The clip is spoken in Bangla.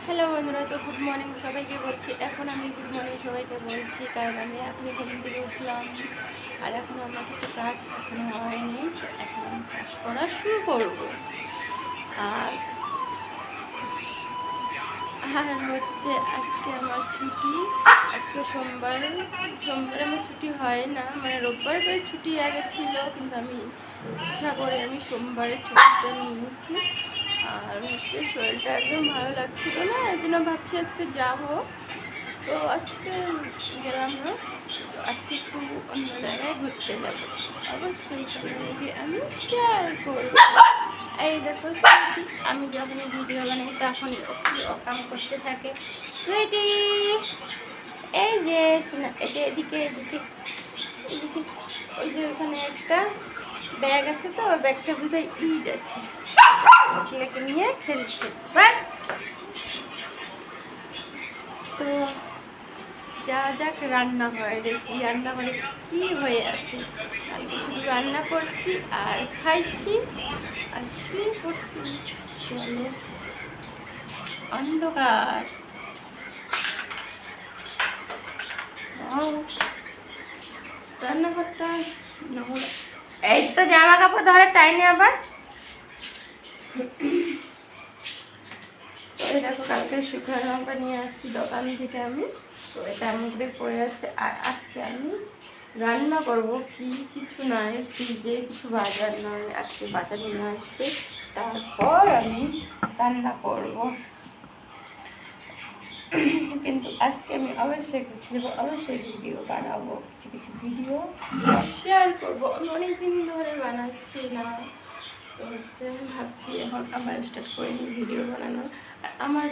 হ্যালো বন্ধুরা, তো গুড মর্নিং সবাইকে বলছি। এখন আমি গুড মর্নিং সবাইকে বলছি কারণ আমি এখনই ঘুম থেকে উঠলাম আর এখন আমার কিছু কাজ এখনো হয়নি। তো এখন আমি কাজ করা শুরু করব। আর আর হচ্ছে আজকে আমার ছুটি। আজকে সোমবার আমার ছুটি হয় না, মানে রোববার করে ছুটি আগে ছিল, কিন্তু আমি ইচ্ছা করে আমি সোমবারে ছুটিটা নিয়েছি। আর হচ্ছে শরীরটা একদম ভালো লাগছিল না, এই জন্য ভাবছি আজকে যাবো। তো আজকে গেলাম না। তো আজকে একটু অন্য জায়গায় ঘুরতে যাব, অবশ্যই তোমাদেরকে আমি শেয়ার করবো। এই দেখো সুইটি, আমি যখনই ভিডিও বানাই তখনই অকাম করতে থাকে। সুইটি, এই যে শোনা, এই যে এদিকে এদিকে এদিকে, ওই যে ওখানে একটা ব্যাগ আছে, তো ব্যাগটার ভিতরে ইট আছে, এগুলোকে নিয়ে খেলছে। তো যা যাক, রান্না হয়, দেখি রান্না মানে কি হয়ে আছে। কালকে শুধু রান্না করছি আর খাইছি আর শুয়ে পড়ছি। চলো, অন্ধকার। রান্নাঘরটা নোংরা। এই তো জামা কাপড় ধরে টাইনে আবার। তো এই দেখো, কালকে শুকনো লঙ্কা নিয়ে আসছি দোকান থেকে আমি। তো এটা এমন করে পড়ে আছে। আর আজকে আমি রান্না করব কি, কিছু নয়, ফ্রিজে কিছু বাজার নয়, আজকে বাজার নিয়ে আসবে, তারপর আমি রান্না করব। কিন্তু আজকে আমি অবশ্যই অবশ্যই ভিডিও বানাবো, কিছু কিছু ভিডিও শেয়ার করবো। আমি অনেকদিন ধরে বানাচ্ছি না, তো হচ্ছে আমি ভাবছি এখন আবার স্টার্ট করে ভিডিও বানানো। আর আমার